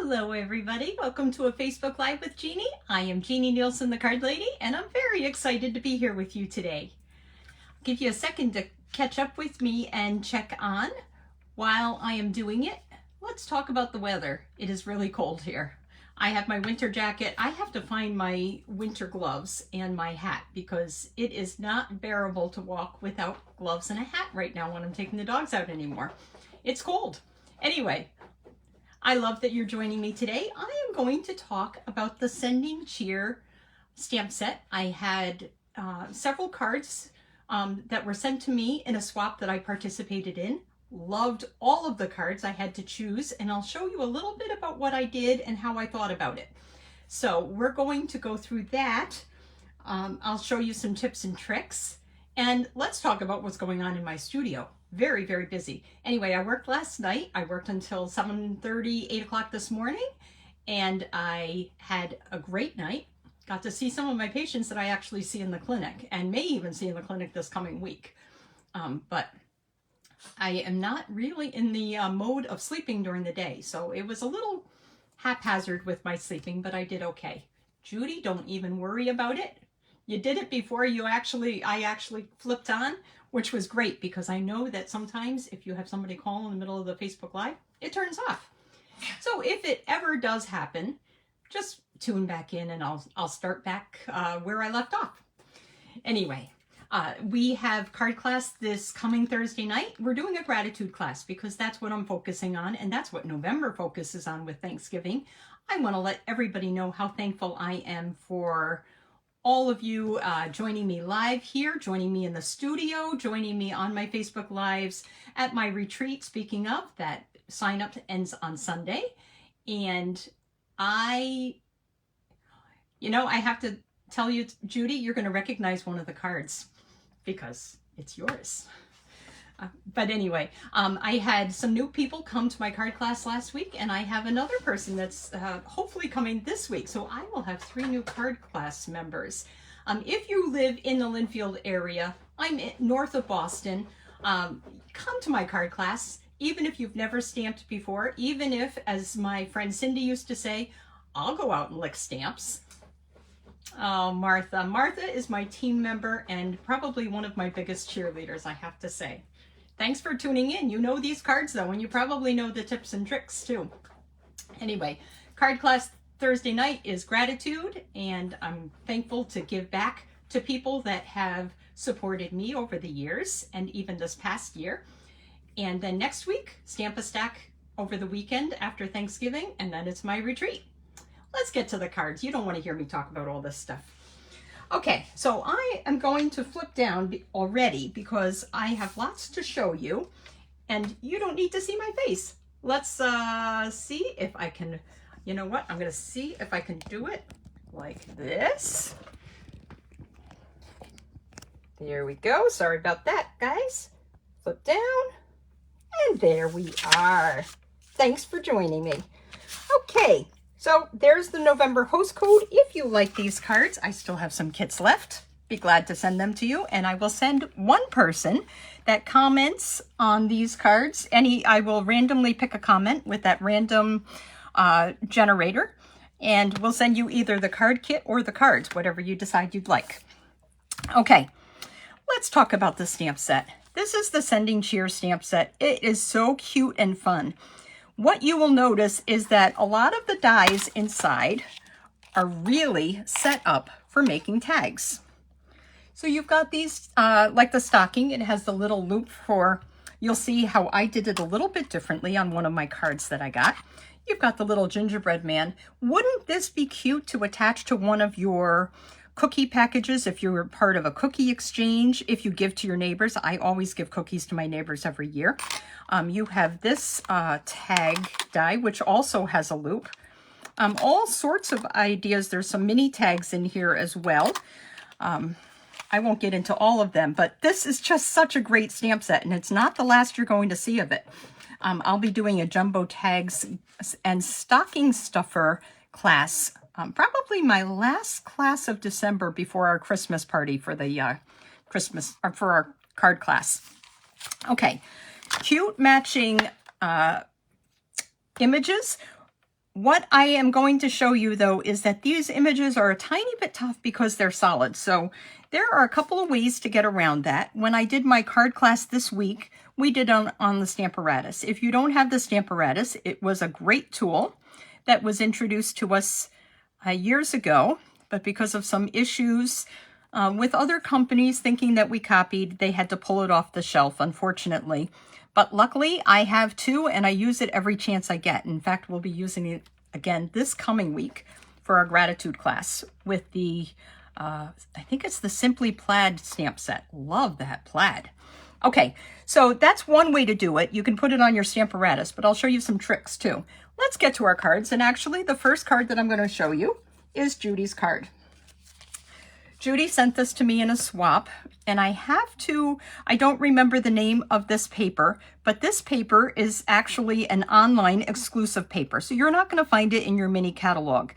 Hello everybody, welcome to a Facebook Live with Jeannie. I am Jeannie Nielsen, the Card Lady, and I'm very excited to be here with you today. I'll give you a second to catch up with me and check on. While I am doing it, let's talk about the weather. It is really cold here. I have my winter jacket. I have to find my winter gloves and my hat because it is not bearable to walk without gloves and a hat right now when I'm taking the dogs out anymore. It's cold. Anyway, I love that you're joining me today. I am going to talk about the Sending Cheer stamp set. I had several cards that were sent to me in a swap that I participated in. Loved all of the cards I had to choose, and I'll show you a little bit about what I did and how I thought about it. So we're going to go through that. I'll show you some tips and tricks, and let's talk about what's going on in my studio. Very, very busy. Anyway, I worked last night. I worked until 7:30, 8 o'clock this morning, and I had a great night. Got to see some of my patients that I actually see in the clinic and may even see in the clinic this coming week. But I am not really in the mode of sleeping during the day, so it was a little haphazard with my sleeping, but I did okay. Judy, don't even worry about it. You did it before I actually flipped on, which was great because I know that sometimes if you have somebody call in the middle of the Facebook Live, it turns off. So if it ever does happen, just tune back in and I'll start back where I left off. Anyway, we have card class this coming Thursday night. We're doing a gratitude class because that's what I'm focusing on, and that's what November focuses on with Thanksgiving. I want to let everybody know how thankful I am for all of you joining me live here, joining me in the studio, joining me on my Facebook Lives at my retreat. Speaking of, that sign up ends on Sunday. And I have to tell you, Judy, you're going to recognize one of the cards because it's yours. But anyway, I had some new people come to my card class last week, and I have another person that's hopefully coming this week. So I will have 3 new card class members. If you live in the Linfield area, I'm north of Boston, come to my card class, even if you've never stamped before, even if, as my friend Cindy used to say, I'll go out and lick stamps. Oh, Martha. Martha is my team member and probably one of my biggest cheerleaders, I have to say. Thanks for tuning in. You know these cards though, and you probably know the tips and tricks too. Anyway, card class Thursday night is gratitude, and I'm thankful to give back to people that have supported me over the years and even this past year. And then next week, stamp a stack over the weekend after Thanksgiving, and then it's my retreat. Let's get to the cards. You don't want to hear me talk about all this stuff. Okay, so I am going to flip down already because I have lots to show you, and you don't need to see my face. Let's see if I can, you know what? I'm going to see if I can do it like this. There we go. Sorry about that, guys. Flip down, and there we are. Thanks for joining me. Okay. So there's the November host code. If you like these cards, I still have some kits left. Be glad to send them to you. And I will send one person that comments on these cards. I will randomly pick a comment with that random generator. And we'll send you either the card kit or the cards, whatever you decide you'd like. Okay, let's talk about the stamp set. This is the Sending Cheer stamp set. It is so cute and fun. What you will notice is that a lot of the dies inside are really set up for making tags. So you've got these, like the stocking, it has the little loop for, you'll see how I did it a little bit differently on one of my cards that I got. You've got the little gingerbread man. Wouldn't this be cute to attach to one of your cookie packages if you're part of a cookie exchange, if you give to your neighbors? I always give cookies to my neighbors every year. You have this tag die, which also has a loop. All sorts of ideas. There's some mini tags in here as well. I won't get into all of them, but this is just such a great stamp set, and it's not the last you're going to see of it. I'll be doing a jumbo tags and stocking stuffer class, probably my last class of December before our Christmas party for the for our card class. Okay. Cute matching images. What I am going to show you though is that these images are a tiny bit tough because they're solid. So there are a couple of ways to get around that. When I did my card class this week, we did on the Stamparatus. If you don't have the Stamparatus, it was a great tool that was introduced to us years ago, but because of some issues with other companies thinking that we copied, they had to pull it off the shelf, unfortunately. But luckily, I have two, and I use it every chance I get. In fact, we'll be using it again this coming week for our gratitude class with the, I think it's the Simply Plaid stamp set. Love that plaid. Okay, so that's one way to do it. You can put it on your Stamparatus, but I'll show you some tricks too. Let's get to our cards, and actually the first card that I'm going to show you is Judy's card. Judy sent this to me in a swap, and I don't remember the name of this paper, but this paper is actually an online exclusive paper, so you're not going to find it in your mini catalog.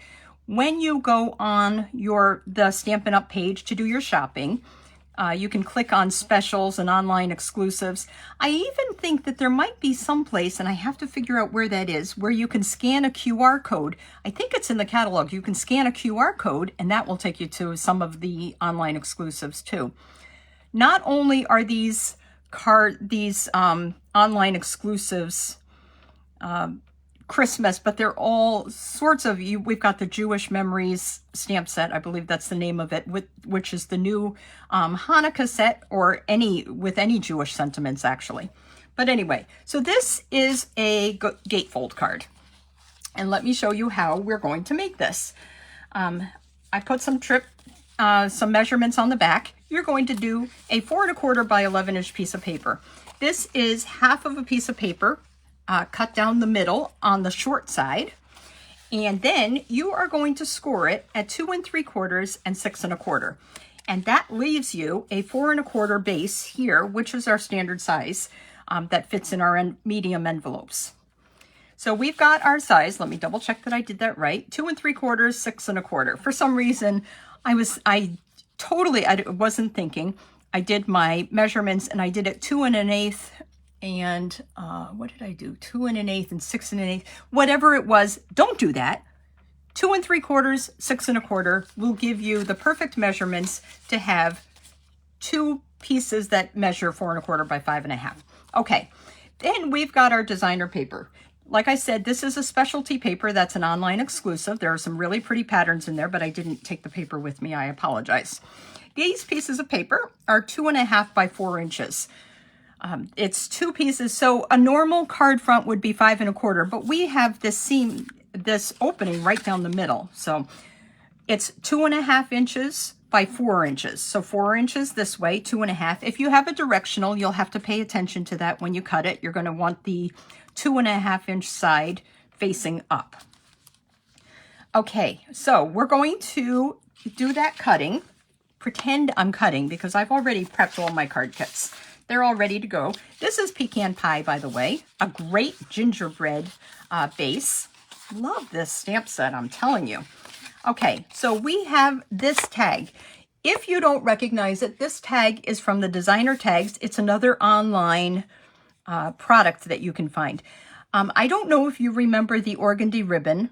When you go on the Stampin' Up! Page to do your shopping, you can click on specials and online exclusives. I even think that there might be some place, and I have to figure out where that is, where you can scan a QR code. I think it's in the catalog. You can scan a QR code, and that will take you to some of the online exclusives too. Not only are these online exclusives Christmas, but they're all sorts of, we've got the Jewish Memories stamp set, I believe that's the name of it, which is the new Hanukkah set, or with any Jewish sentiments actually. But anyway, so this is a gatefold card, and let me show you how we're going to make this. I put some measurements on the back. You're going to do a 4 1/4 by 11 inch piece of paper. This is half of a piece of paper cut down the middle on the short side, and then you are going to score it at 2 3/4 and 6 1/4, and that leaves you a 4 1/4 base here, which is our standard size that fits in our medium envelopes. So we've got our size. Let me double check that I did that right. 2 3/4, 6 1/4. For some reason, I wasn't thinking. I did my measurements and I did it 2 1/8. And what did I do? 2 1/8 and 6 1/8, whatever it was. Don't do that. 2 3/4, 6 1/4 will give you the perfect measurements to have two pieces that measure 4 1/4 by 5 1/2. Okay, then we've got our designer paper. Like I said, this is a specialty paper that's an online exclusive. There are some really pretty patterns in there, but I didn't take the paper with me. I apologize. These pieces of paper are 2 1/2 by 4 inches. It's two pieces, so a normal card front would be 5 1/4, but we have this opening right down the middle. So it's 2 1/2 inches by 4 inches. So 4 inches this way, 2 1/2. If you have a directional, you'll have to pay attention to that when you cut it. You're going to want the 2 1/2 inch side facing up. Okay, so we're going to do that cutting. Pretend I'm cutting because I've already prepped all my card kits. They're all ready to go. This is pecan pie, by the way, a great gingerbread base. Love this stamp set, I'm telling you. Okay, so we have this tag. If you don't recognize it, this tag is from the Designer Tags. It's another online product that you can find. I don't know if you remember the organdy ribbon,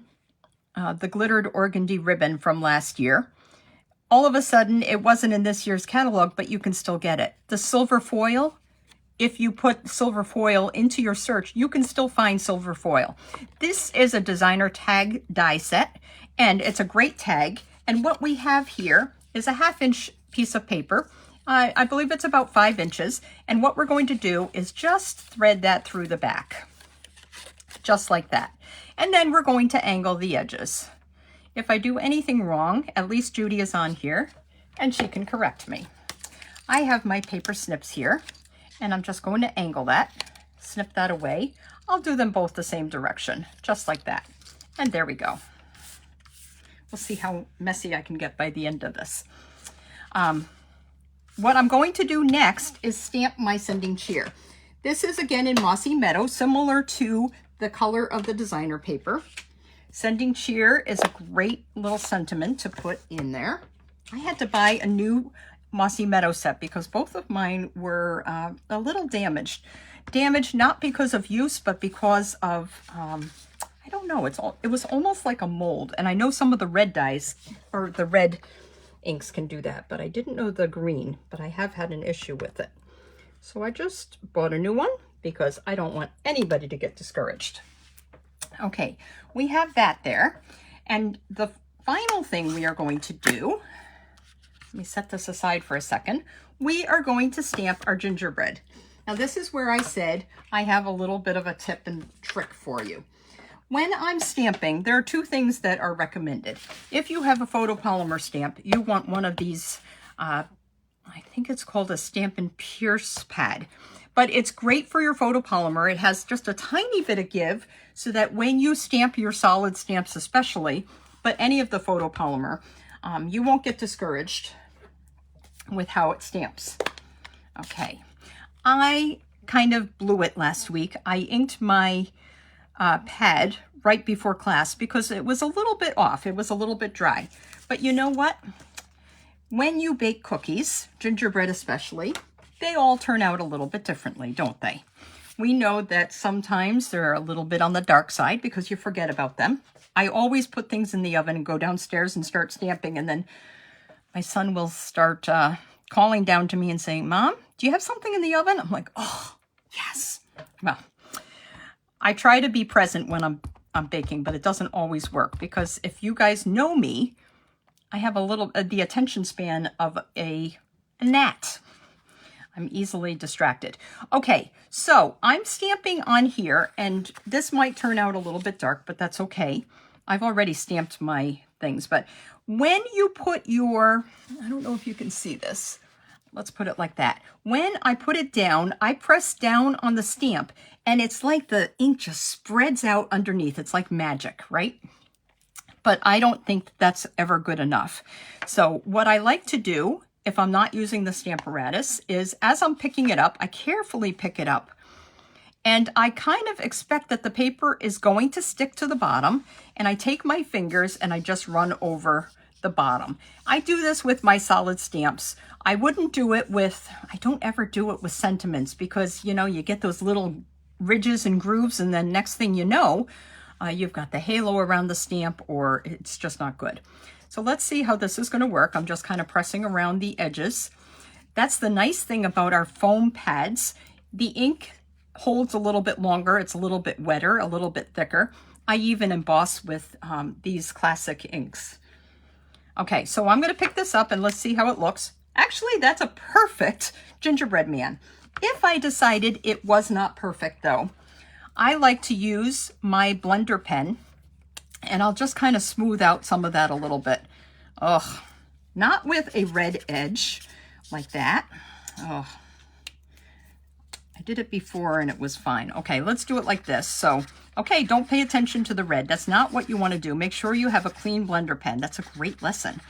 the glittered organdy ribbon from last year. All of a sudden, it wasn't in this year's catalog, but you can still get it. The silver foil, if you put silver foil into your search, you can still find silver foil. This is a Designer Tag die set, and it's a great tag. And what we have here is a 1/2 inch piece of paper. I believe it's about 5 inches. And what we're going to do is just thread that through the back, just like that. And then we're going to angle the edges. If I do anything wrong, at least Judy is on here and she can correct me. I have my paper snips here, and I'm just going to angle that, snip that away. I'll do them both the same direction, just like that. And there we go. We'll see how messy I can get by the end of this. What I'm going to do next is stamp my sending cheer. This is again in Mossy Meadow, similar to the color of the designer paper. Sending cheer is a great little sentiment to put in there. I had to buy a new Mossy Meadow set because both of mine were a little damaged. Damaged not because of use, but because of I don't know, it was almost like a mold. And I know some of the red dyes or the red inks can do that, but I didn't know the green, but I have had an issue with it. So I just bought a new one because I don't want anybody to get discouraged. Okay, we have that there. And the final thing we are going to do, let me set this aside for a second. We are going to stamp our gingerbread. Now this is where I said I have a little bit of a tip and trick for you. When I'm stamping, there are two things that are recommended. If you have a photopolymer stamp, you want one of these, I think it's called a Stampin' Pierce pad. But it's great for your photopolymer. It has just a tiny bit of give so that when you stamp your solid stamps especially, but any of the photopolymer, you won't get discouraged with how it stamps. Okay, I kind of blew it last week. I inked my pad right before class because it was a little bit off. It was a little bit dry. But you know what? When you bake cookies, gingerbread especially, they all turn out a little bit differently, don't they? We know that sometimes they're a little bit on the dark side because you forget about them. I always put things in the oven and go downstairs and start stamping, and then my son will start calling down to me and saying, "Mom, do you have something in the oven?" I'm like, "Oh, yes." Well, I try to be present when I'm baking, but it doesn't always work because if you guys know me, I have a little the attention span of a gnat. I'm easily distracted. Okay, so I'm stamping on here, and this might turn out a little bit dark, but that's okay. I've already stamped my things, but when you put your, I don't know if you can see this. Let's put it like that. When I put it down, I press down on the stamp, and it's like the ink just spreads out underneath. It's like magic, right? But I don't think that's ever good enough. So what I like to do, if I'm not using the Stamparatus, is as I'm picking it up, I carefully pick it up. And I kind of expect that the paper is going to stick to the bottom, and I take my fingers and I just run over the bottom. I do this with my solid stamps. I wouldn't do it with, I don't ever do it with sentiments because, you know, you get those little ridges and grooves, and then next thing you know, you've got the halo around the stamp, or it's just not good. So let's see how this is going to work. I'm just kind of pressing around the edges. That's the nice thing about our foam pads. The ink holds a little bit longer. It's a little bit wetter, a little bit thicker. I even emboss with these classic inks. Okay, so I'm going to pick this up and let's see how it looks. Actually, that's a perfect gingerbread man. If I decided it was not perfect though, I like to use my blender pen, and I'll just kind of smooth out some of that a little bit. Ugh, not with a red edge like that. Ugh. I did it before and it was fine. Okay, let's do it like this. So, okay, don't pay attention to the red. That's not what you want to do. Make sure you have a clean blender pen. That's a great lesson.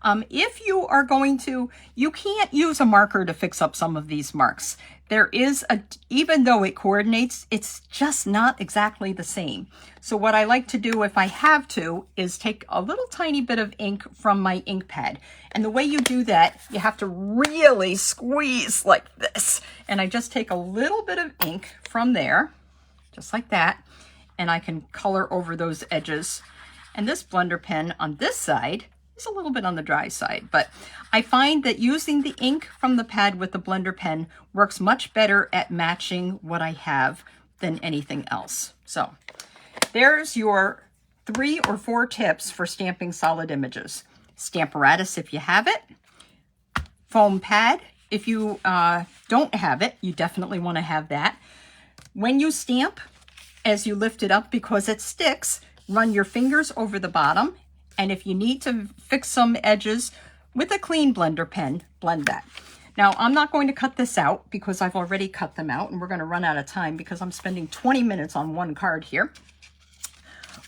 If you are going to, you can't use a marker to fix up some of these marks. There is a, even though it coordinates, it's just not exactly the same. So what I like to do if I have to is take a little tiny bit of ink from my ink pad. And the way you do that, you have to really squeeze like this. And I just take a little bit of ink from there, just like that. And I can color over those edges. And this blender pen on this side is a little bit on the dry side, but I find that using the ink from the pad with the blender pen works much better at matching what I have than anything else. So there's your 3 or 4 tips for stamping solid images. Stamparatus if you have it. Foam pad if you don't have it, you definitely want to have that. When you stamp, as you lift it up, because it sticks, run your fingers over the bottom. And if you need to fix some edges with a clean blender pen, blend that. Now, I'm not going to cut this out because I've already cut them out, and we're going to run out of time because I'm spending 20 minutes on one card here.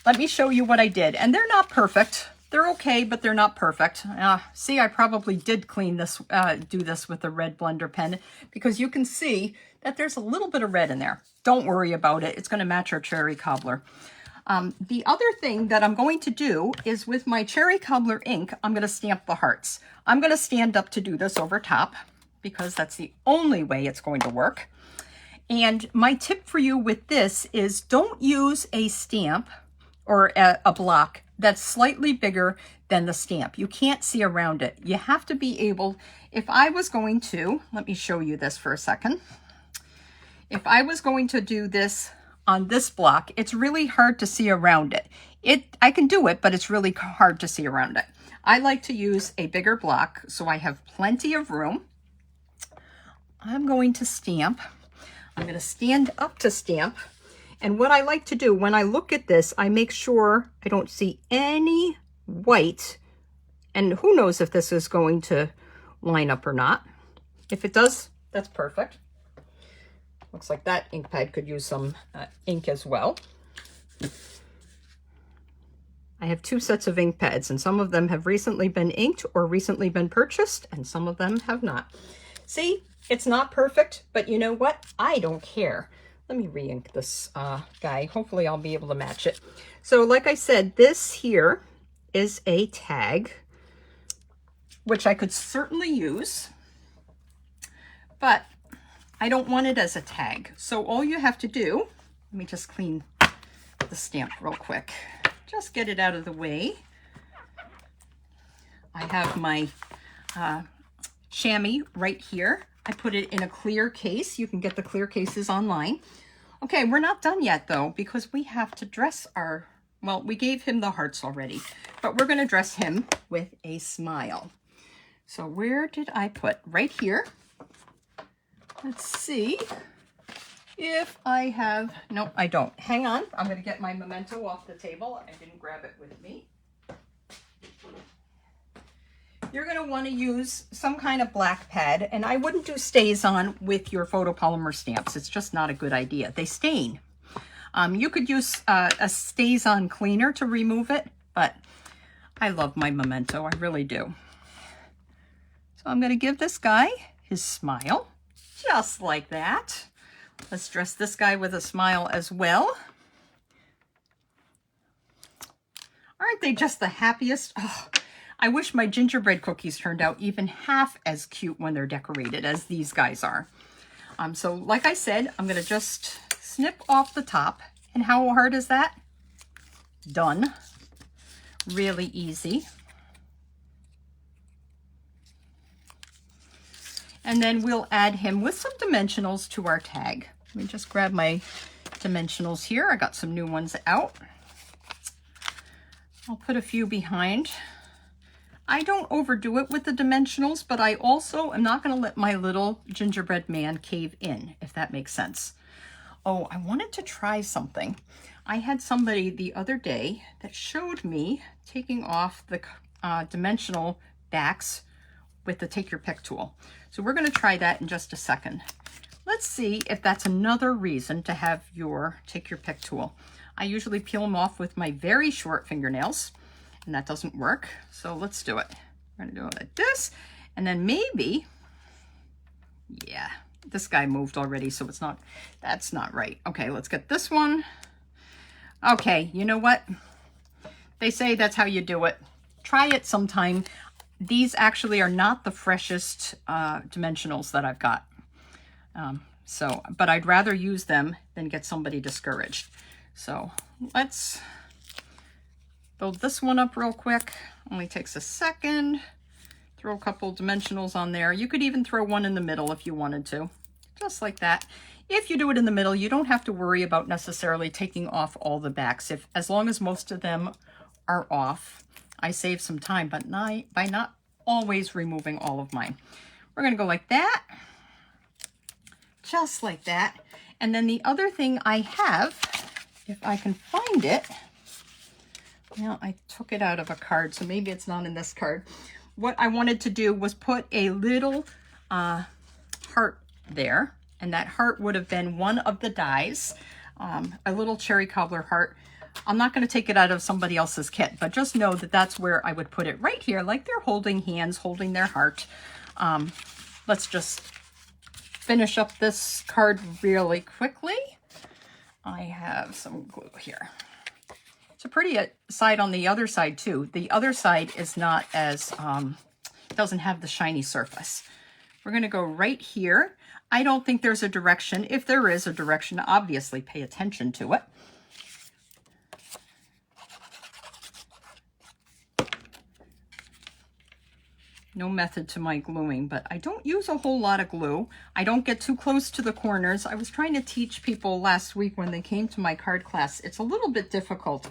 Let me show you what I did. And they're not perfect. They're okay, but they're not perfect. See, I probably did clean this, do this with a red blender pen because you can see that there's a little bit of red in there. Don't worry about it. It's going to match our cherry cobbler. The other thing that I'm going to do is with my cherry cobbler ink, I'm going to stamp the hearts. I'm going to stand up to do this over top because that's the only way it's going to work. And my tip for you with this is don't use a stamp or a block that's slightly bigger than the stamp. You can't see around it. You have to be able, if I was going to, let me show you this for a second. If I was going to do this on this block, it's really hard to see around it. I can do it, but it's really hard to see around it. I like to use a bigger block so I have plenty of room. I'm going to stamp. I'm going to stand up to stamp. And what I like to do when I look at this, I make sure I don't see any white. And who knows if this is going to line up or not. If it does, that's perfect. Looks like that ink pad could use some ink as well. I have 2 sets of ink pads, and some of them have recently been inked or recently been purchased, and some of them have not. See, it's not perfect, but you know what? I don't care. Let me re-ink this guy. Hopefully I'll be able to match it. So like I said, this here is a tag, which I could certainly use, but I don't want it as a tag. So all you have to do, let me just clean the stamp real quick. Just get it out of the way. I have my chamois right here. I put it in a clear case. You can get the clear cases online. Okay, we're not done yet though, because we have to dress our, well, we gave him the hearts already, but we're gonna dress him with a smile. So where did I put? Right here. Let's see if I have, no, I don't. Hang on, I'm gonna get my memento off the table. I didn't grab it with me. You're going to want to use some kind of black pad, and I wouldn't do StazOn with your photopolymer stamps. It's just not a good idea. They stain. You could use a StazOn cleaner to remove it, but I love my memento. I really do. So I'm going to give this guy his smile, just like that. Let's dress this guy with a smile as well. Aren't they just the happiest? Oh, I wish my gingerbread cookies turned out even half as cute when they're decorated as these guys are. So like I said, I'm going to just snip off the top. And how hard is that? Done. Really easy. And then we'll add him with some dimensionals to our tag. Let me just grab my dimensionals here. I got some new ones out. I'll put a few behind. I don't overdo it with the dimensionals, but I also am not going to let my little gingerbread man cave in, if that makes sense. Oh, I wanted to try something. I had somebody the other day that showed me taking off the dimensional backs with the Take Your Pick tool. So we're going to try that in just a second. Let's see if that's another reason to have your Take Your Pick tool. I usually peel them off with my very short fingernails, and that doesn't work. So let's do it. We're gonna do it like this. And then maybe, yeah, this guy moved already, so it's not, that's not right. Okay, let's get this one. Okay, you know what? They say that's how you do it. Try it sometime. These actually are not the freshest dimensionals that I've got. But I'd rather use them than get somebody discouraged. So let's build this one up real quick. Only takes a second. Throw a couple dimensionals on there. You could even throw one in the middle if you wanted to, just like that. If you do it in the middle, you don't have to worry about necessarily taking off all the backs. As long as most of them are off, I save some time, but by not always removing all of mine. We're gonna go like that, just like that. And then the other thing I have, if I can find it, well, I took it out of a card, so maybe it's not in this card. What I wanted to do was put a little heart there, and that heart would have been one of the dies, a little cherry cobbler heart. I'm not going to take it out of somebody else's kit, but just know that that's where I would put it, right here, like they're holding hands, holding their heart. Let's just finish up this card really quickly. I have some glue here. It's a pretty side on the other side too. The other side is not as, doesn't have the shiny surface. We're going to go right here. I don't think there's a direction. If there is a direction, obviously pay attention to it. No method to my gluing, but I don't use a whole lot of glue. I don't get too close to the corners. I was trying to teach people last week when they came to my card class. It's a little bit difficult.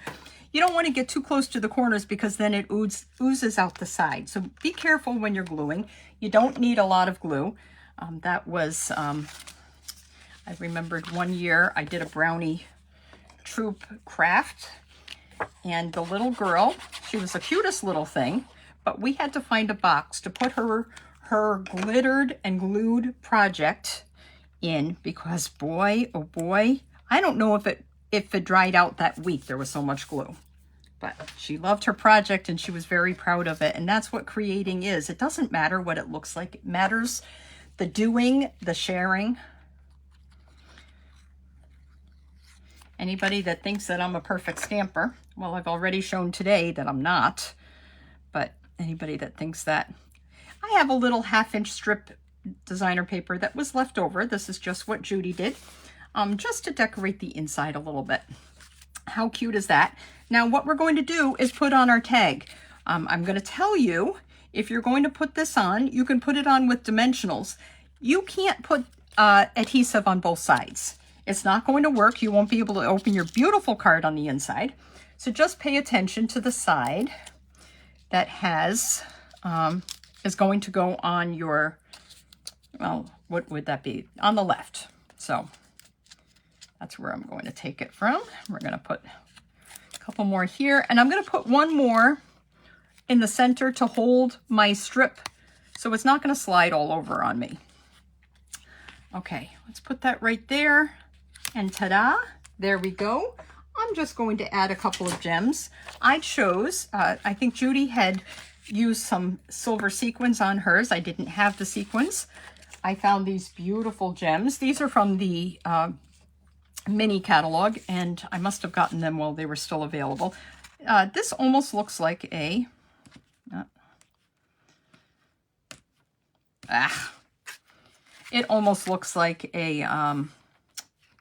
You don't want to get too close to the corners because then it oozes out the side. So be careful when you're gluing. You don't need a lot of glue. I remembered one year I did a brownie troop craft, and the little girl, she was the cutest little thing, but we had to find a box to put her glittered and glued project in because boy, oh boy, I don't know if it dried out that week. There was so much glue. But she loved her project and she was very proud of it. And that's what creating is. It doesn't matter what it looks like. It matters the doing, the sharing. Anybody that thinks that I'm a perfect stamper, well, I've already shown today that I'm not. But anybody that thinks that, I have a little 1/2-inch strip designer paper that was left over. This is just what Judy did, just to decorate the inside a little bit. How cute is that? Now what we're going to do is put on our tag. I'm going to tell you, if you're going to put this on, you can put it on with dimensionals. You can't put adhesive on both sides. It's not going to work. You won't be able to open your beautiful card on the inside. So just pay attention to the side that has, is going to go on your, well, what would that be? On the left. So that's where I'm going to take it from. We're going to put a couple more here, and I'm going to put one more in the center to hold my strip so it's not going to slide all over on me. Okay, let's put that right there, and ta-da, there we go. I'm just going to add a couple of gems. I chose, I think Judy had used some silver sequins on hers. I didn't have the sequins. I found these beautiful gems. These are from the mini catalog, and I must have gotten them while they were still available. This almost looks like a it almost looks like a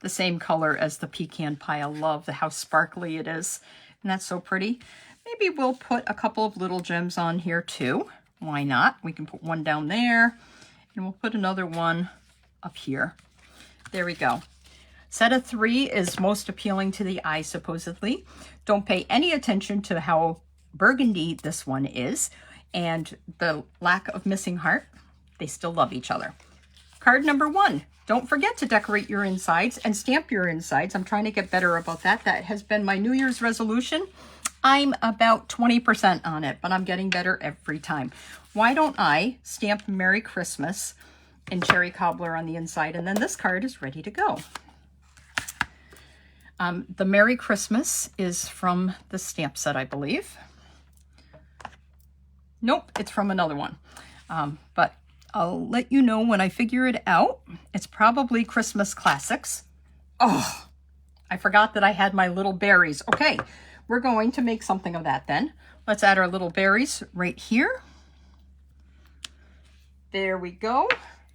the same color as the pecan pie. I love how sparkly it is, and that's so pretty. Maybe we'll put a couple of little gems on here too. Why not? We can put one down there, and we'll put another one up here. There we go. Set of 3 is most appealing to the eye, supposedly. Don't pay any attention to how burgundy this one is, and the lack of missing heart. They still love each other. Card number 1. Don't forget to decorate your insides and stamp your insides. I'm trying to get better about that. That has been my New Year's resolution. I'm about 20% on it, but I'm getting better every time. Why don't I stamp Merry Christmas and cherry cobbler on the inside, and then this card is ready to go. The Merry Christmas is from the stamp set, I believe. Nope, it's from another one. But I'll let you know when I figure it out. It's probably Christmas Classics. Oh, I forgot that I had my little berries. Okay, we're going to make something of that then. Let's add our little berries right here. There we go.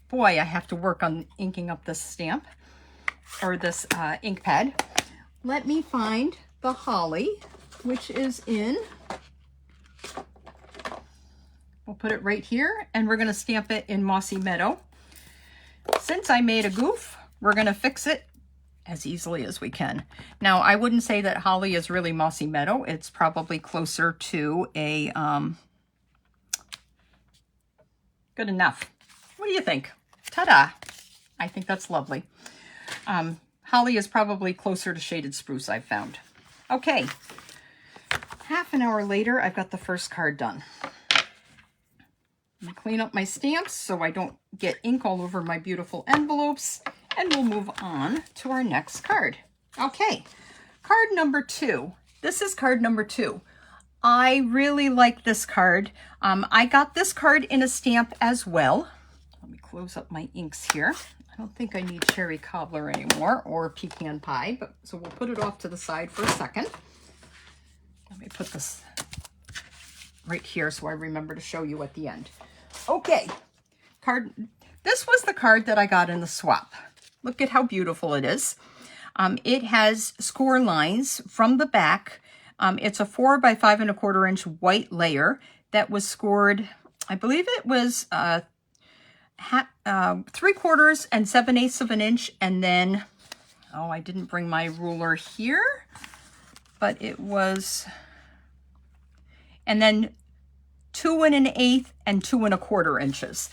Boy, I have to work on inking up this stamp, or this ink pad. Let me find the holly, which is in, we'll put it right here, and we're going to stamp it in Mossy Meadow. Since I made a goof, we're going to fix it as easily as we can. Now, I wouldn't say that holly is really Mossy Meadow. It's probably closer to a, good enough. What do you think? Ta-da! I think that's lovely. Holly is probably closer to shaded spruce, I've found. Okay, half an hour later, I've got the first card done. I'm gonna clean up my stamps so I don't get ink all over my beautiful envelopes, and we'll move on to our next card. Okay, card number 2. This is card number 2. I really like this card. I got this card in a stamp as well. Let me close up my inks here. I don't think I need cherry cobbler anymore, or pecan pie, but so we'll put it off to the side for a second. Let me put this right here so I remember to show you at the end. Okay, card. This was the card that I got in the swap. Look at how beautiful it is. It has score lines from the back. It's a 4 by 5 1/4 inch white layer that was scored I believe it was 3/4 and 7/8 of an inch, and then, oh, I didn't bring my ruler here, but it was, and then 2 1/8 and 2 1/4 inches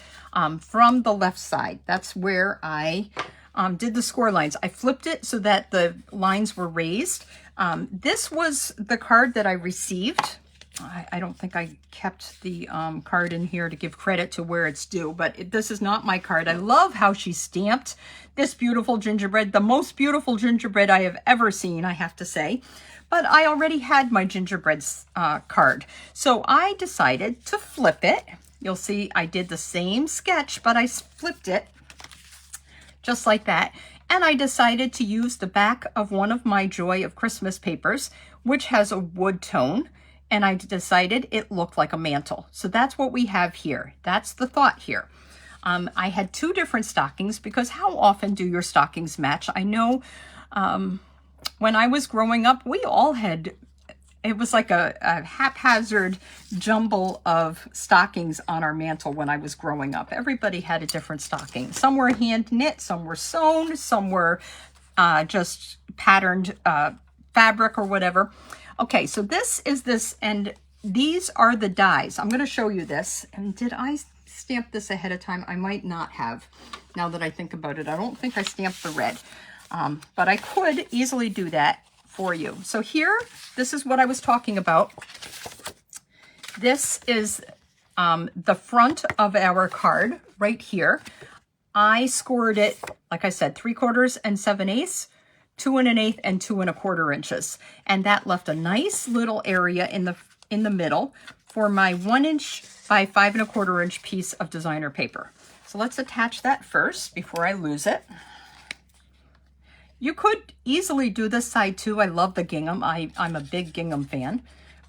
from the left side. That's where I did the score lines. I flipped it so that the lines were raised. This was the card that I received. I don't think I kept the card in here to give credit to where it's due, but this is not my card. I love how she stamped this beautiful gingerbread, the most beautiful gingerbread I have ever seen, I have to say. But I already had my gingerbread card, so I decided to flip it. You'll see I did the same sketch, but I flipped it just like that. And I decided to use the back of one of my Joy of Christmas papers, which has a wood tone. And I decided it looked like a mantle. So that's what we have here. That's the thought here. I had 2 different stockings because how often do your stockings match? I know when I was growing up, we all had, it was like a haphazard jumble of stockings on our mantle when I was growing up. Everybody had a different stocking. Some were hand knit, some were sewn, some were just patterned fabric or whatever. Okay, so this is this, and these are the dies. I'm going to show you this. And did I stamp this ahead of time? I might not have, now that I think about it. I don't think I stamped the red, but I could easily do that for you. So here, this is what I was talking about. This is the front of our card right here. I scored it, like I said, 3/4 and 7/8. 2 1/8 and 2 1/4 inches, and that left a nice little area in the middle for my 1 inch by 5 1/4 inch piece of designer paper. So let's attach that first before I lose it. You could easily do this side too. I love the gingham. I'm a big gingham fan,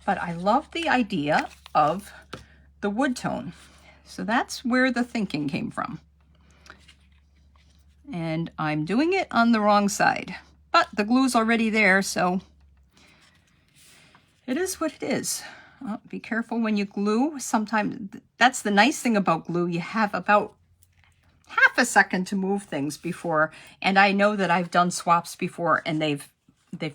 but I love the idea of the wood tone. So that's where the thinking came from. And I'm doing it on the wrong side. But the glue's already there, so it is what it is. Oh, be careful when you glue. Sometimes, that's the nice thing about glue. You have about half a second to move things before, and I know that I've done swaps before, and they've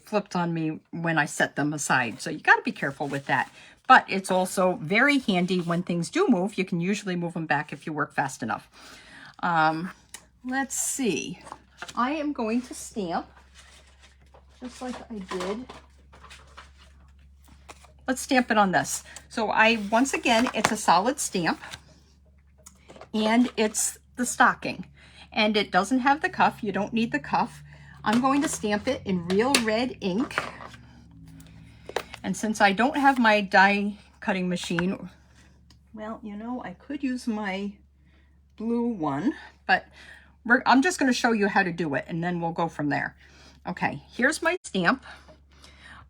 flipped on me when I set them aside. So you got to be careful with that. But it's also very handy when things do move. You can usually move them back if you work fast enough. Let's see. I am going to stamp just like I did. Let's stamp it on this. So once again, it's a solid stamp, and it's the stocking, and it doesn't have the cuff. You don't need the cuff. I'm going to stamp it in real red ink. And since I don't have my die cutting machine, well, you know, I could use my blue one, but I'm just going to show you how to do it, and then we'll go from there. Okay, here's my stamp.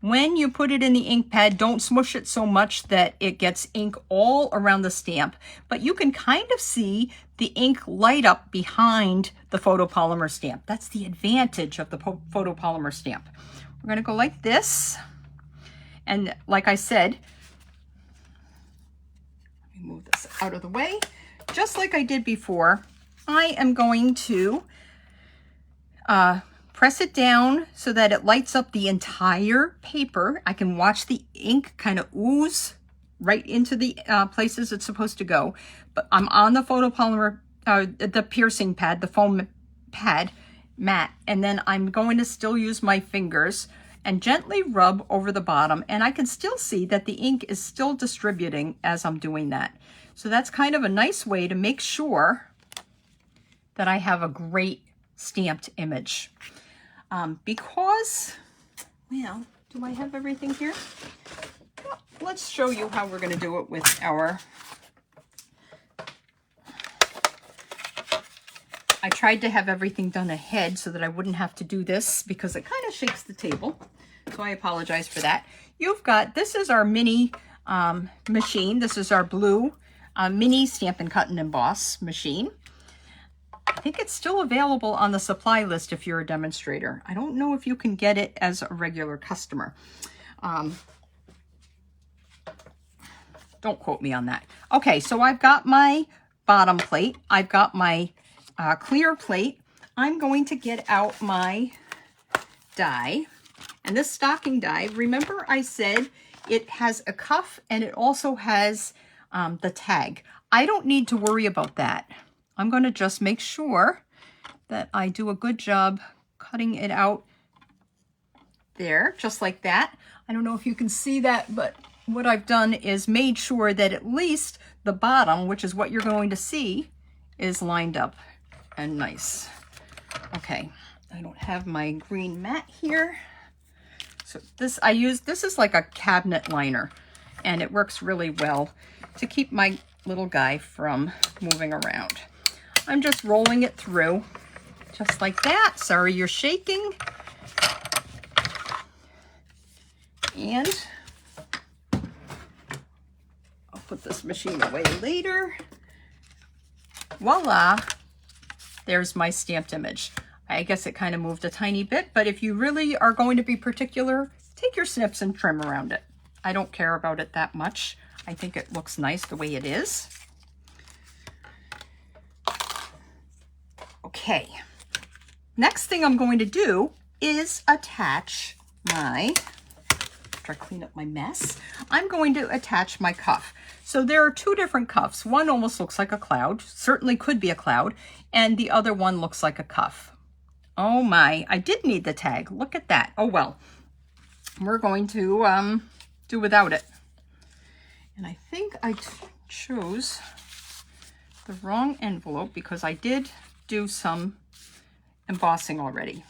When you put it in the ink pad, don't smush it so much that it gets ink all around the stamp, but you can kind of see the ink light up behind the photopolymer stamp. That's the advantage of the photopolymer stamp. We're going to go like this, and like I said, let me move this out of the way. Just like I did before, I am going to press it down so that it lights up the entire paper. I can watch the ink kind of ooze right into the places it's supposed to go. But I'm on the photopolymer, the piercing pad, the foam pad mat, and then I'm going to still use my fingers and gently rub over the bottom, and I can still see that the ink is still distributing as I'm doing that. So that's kind of a nice way to make sure that I have a great stamped image. Because, well, do I have everything here? Well, let's show you how we're going to do it with our, I tried to have everything done ahead so that I wouldn't have to do this because it kind of shakes the table. So I apologize for that. You've got, this is our mini machine. This is our blue mini Stampin' Cut and Emboss machine. I think it's still available on the supply list if you're a demonstrator. I don't know if you can get it as a regular customer. Don't quote me on that. Okay, so I've got my bottom plate. I've got my clear plate. I'm going to get out my die. And this stocking die, remember I said it has a cuff and it also has the tag. I don't need to worry about that. I'm going to just make sure that I do a good job cutting it out there, just like that. I don't know if you can see that, but what I've done is made sure that at least the bottom, which is what you're going to see, is lined up and nice. Okay, I don't have my green mat here. So this is like a cabinet liner, and it works really well to keep my little guy from moving around. I'm just rolling it through just like that. Sorry you're shaking. And I'll put this machine away later. Voila, there's my stamped image. I guess it kind of moved a tiny bit, but if you really are going to be particular, take your snips and trim around it. I don't care about it that much. I think it looks nice the way it is. Okay, next thing I'm going to do is attach my, after I clean up my mess, I'm going to attach my cuff. So there are two different cuffs. One almost looks like a cloud, certainly could be a cloud, and the other one looks like a cuff. Oh my, I did need the tag. Look at that. Oh well, we're going to do without it. And I think I chose the wrong envelope because I did do some embossing already.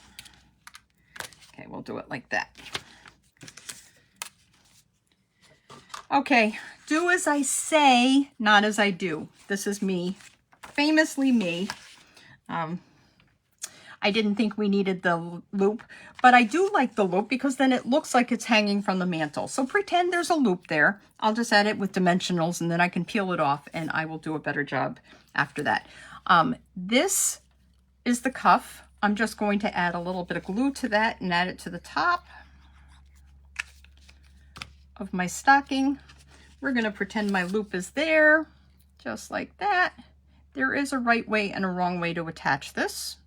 Okay, we'll do it like that. Okay, do as I say, not as I do. This is me, famously me. I didn't think we needed the loop, but I do like the loop because then it looks like it's hanging from the mantle. So pretend there's a loop there. I'll just add it with dimensionals and then I can peel it off and I will do a better job after that. This is the cuff. I'm just going to add a little bit of glue to that and add it to the top of my stocking. We're going to pretend my loop is there, just like that. There is a right way and a wrong way to attach this,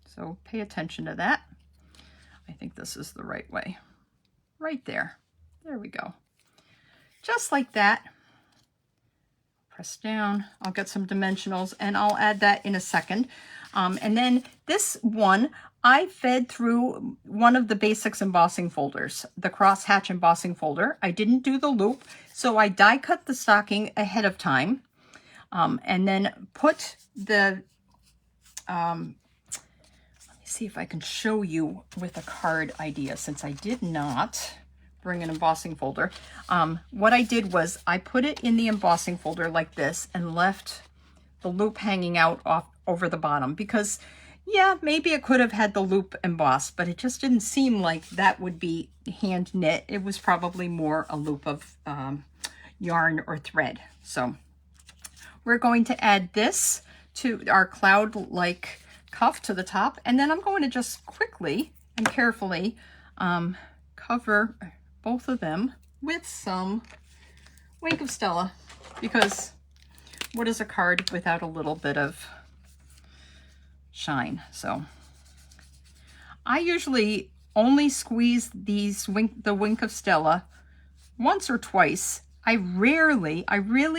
so pay attention to that. I think this is the right way. Right there. There we go. Just like that. Press down. I'll get some dimensionals and I'll add that in a second. And then this one, I fed through one of the basics embossing folders, the crosshatch embossing folder. I didn't do the loop, so I die cut the stocking ahead of time, and then put the, let me see if I can show you with a card idea, since I did not bring an embossing folder. What I did was I put it in the embossing folder like this and left the loop hanging out off over the bottom because, yeah, maybe it could have had the loop embossed, but it just didn't seem like that would be hand knit. It was probably more a loop of yarn or thread. So we're going to add this to our cloud-like cuff to the top, and then I'm going to just quickly and carefully cover both of them with some Wink of Stella, because what is a card without a little bit of shine? So I usually only squeeze these the Wink of Stella once or twice. I really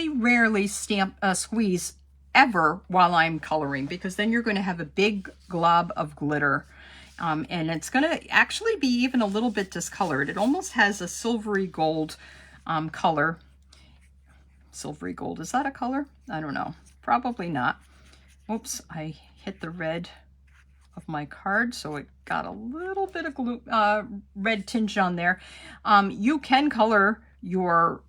rarely squeeze ever while I'm coloring, because then you're going to have a big glob of glitter, and it's going to actually be even a little bit discolored. It almost has a silvery gold color. Silvery gold, is that a color? I don't know, probably not. Oops, I hit the red of my card, so it got a little bit of glue, red tinge on there. You can color your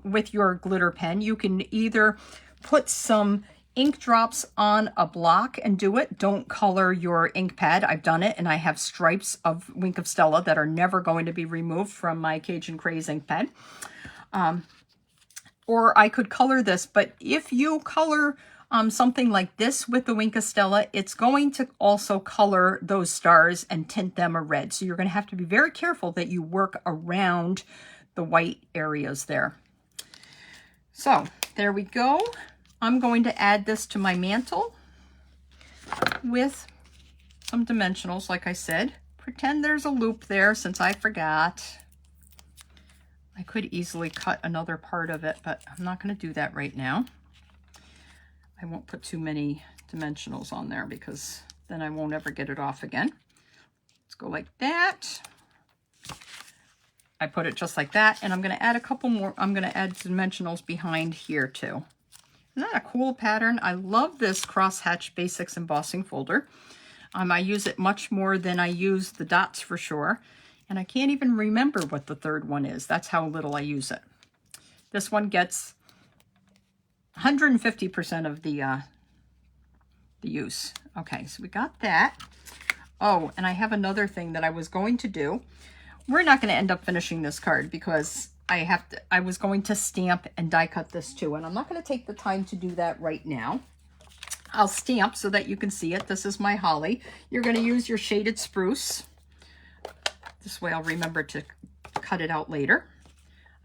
with your glitter pen. You can either put some ink drops on a block and do it. Don't color your ink pad. I've done it, and I have stripes of Wink of Stella that are never going to be removed from my Cajun Craze ink pad. Or I could color this, but if you color something like this with the Wink of Stella, it's going to also color those stars and tint them a red. So you're going to have to be very careful that you work around the white areas there. So there we go. I'm going to add this to my mantle with some dimensionals, like I said. Pretend there's a loop there since I forgot. I could easily cut another part of it, but I'm not going to do that right now. I won't put too many dimensionals on there because then I won't ever get it off again. Let's go like that. I put it just like that, and I'm going to add a couple more. I'm going to add dimensionals behind here too. Isn't that a cool pattern? I love this Crosshatch Basics embossing folder. I use it much more than I use the dots for sure. And I can't even remember what the third one is. That's how little I use it. This one gets 150% of the use. Okay, so we got that. Oh, and I have another thing that I was going to do. We're not going to end up finishing this card because I was going to stamp and die cut this too, and I'm not going to take the time to do that right now. I'll stamp so that you can see it. This is my holly. You're going to use your shaded spruce. This way I'll remember to cut it out later.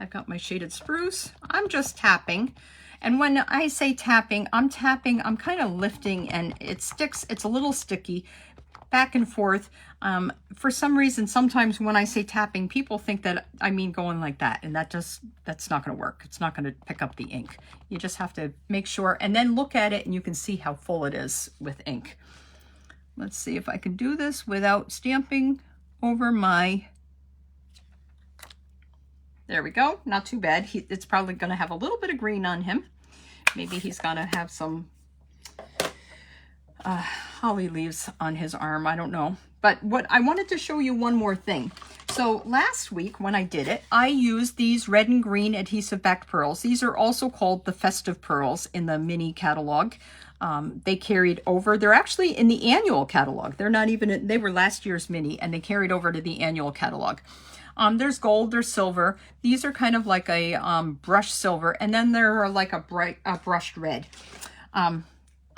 I've got my shaded spruce. I'm just tapping. And when I say tapping, I'm kind of lifting, and it sticks. It's a little sticky back and forth. For some reason, sometimes when I say tapping, people think that I mean going like that, and that's not going to work. It's not going to pick up the ink. You just have to make sure, and then look at it, and you can see how full it is with ink. Let's see if I can do this without stamping over my... There we go. Not too bad. It's probably going to have a little bit of green on him. Maybe he's going to have some holly leaves on his arm. I don't know. But what I wanted to show you one more thing. So last week when I did it, I used these red and green adhesive backed pearls. These are also called the festive pearls in the mini catalog. They carried over. They're actually in the annual catalog. They're not even, they were last year's mini, and they carried over to the annual catalog. There's gold, there's silver. These are kind of like a brushed silver, and then they're like a brushed red.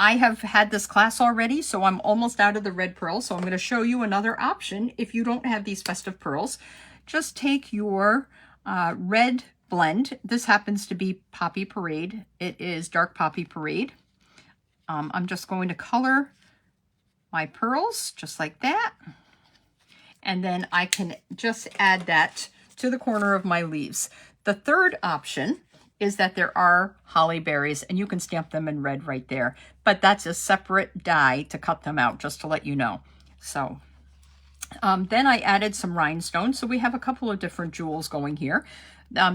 I have had this class already, so I'm almost out of the red pearl. So I'm going to show you another option if you don't have these festive pearls. Just take your red blend. This happens to be Poppy Parade. It is Dark Poppy Parade. I'm just going to color my pearls just like that. And then I can just add that to the corner of my leaves. The third option is that there are holly berries, and you can stamp them in red right there. But that's a separate die to cut them out, just to let you know. So then I added some rhinestones. So we have a couple of different jewels going here.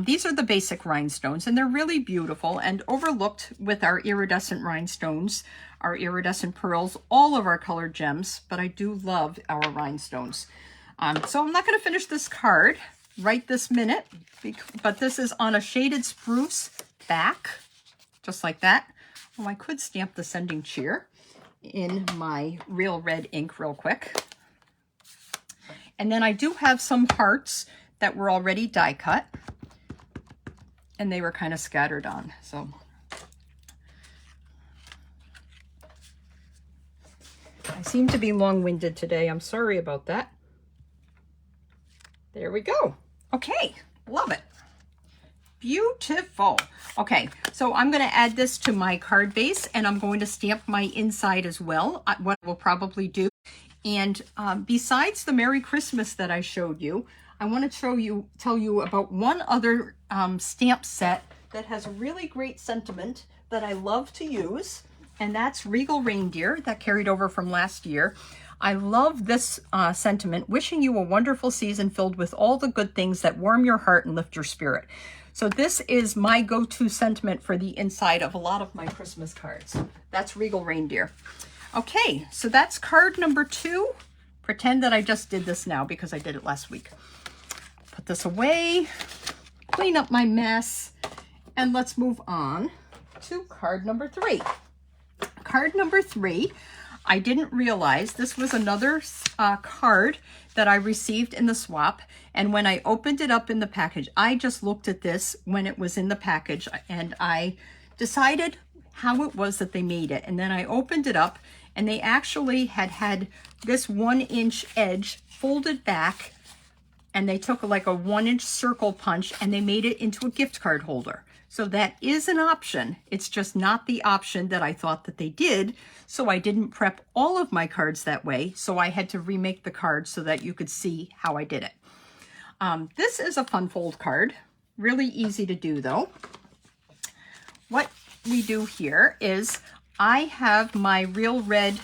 These are the basic rhinestones, and they're really beautiful and overlooked with our iridescent rhinestones, our iridescent pearls, all of our colored gems, but I do love our rhinestones. So I'm not going to finish this card right this minute, but this is on a shaded spruce back, just like that. Oh, I could stamp the sending cheer in my real red ink real quick. And then I do have some hearts that were already die cut, and they were kind of scattered on. So I seem to be long-winded today. I'm sorry about that. There we go. Okay, love it. Beautiful. Okay, so I'm going to add this to my card base, and I'm going to stamp my inside as well, what we'll probably do. And besides the Merry Christmas that I showed you, I want to tell you about one other stamp set that has a really great sentiment that I love to use, and that's Regal Reindeer that carried over from last year. I love this sentiment, wishing you a wonderful season filled with all the good things that warm your heart and lift your spirit. So this is my go-to sentiment for the inside of a lot of my Christmas cards. That's Regal Reindeer. Okay, so that's card number 2. Pretend that I just did this now because I did it last week. Put this away, clean up my mess, and let's move on to card number 3. Card number 3, I didn't realize this was another card that I received in the swap. And when I opened it up in the package, I just looked at this when it was in the package, and I decided how it was that they made it. And then I opened it up, and they actually had this 1-inch edge folded back, and they took like a 1-inch circle punch, and they made it into a gift card holder. So that is an option. It's just not the option that I thought that they did. So I didn't prep all of my cards that way. So I had to remake the card so that you could see how I did it. This is a fun fold card. Really easy to do though. What we do here is I have my Real Red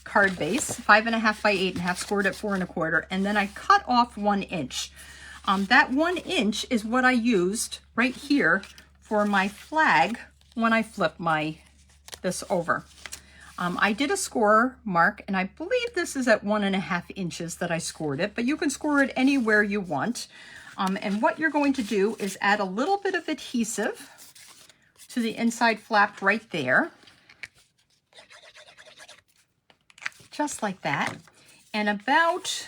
card base, 5.5 by 8.5, scored at 4 1/4, and then I cut off 1 inch. That 1 inch is what I used right here for my flag when I flip this over. I did a score mark, and I believe this is at 1.5 inches that I scored it, but you can score it anywhere you want. And what you're going to do is add a little bit of adhesive to the inside flap right there. Just like that. And about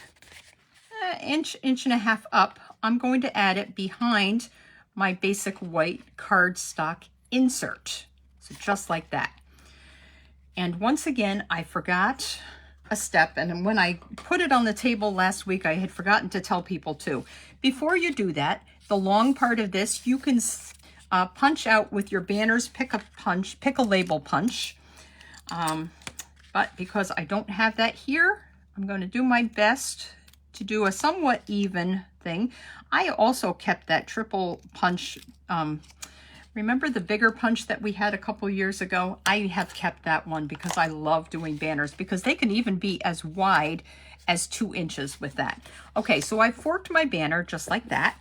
an inch and a half up, I'm going to add it behind my basic white cardstock insert. So just like that. And once again, I forgot a step. And when I put it on the table last week, I had forgotten to tell people too. Before you do that, the long part of this, you can punch out with your banners, pick a label punch. But because I don't have that here, I'm going to do my best to do a somewhat even thing. I also kept that triple punch. Remember the bigger punch that we had a couple years ago? I have kept that one because I love doing banners because they can even be as wide as 2 inches with that. Okay, so I forked my banner just like that.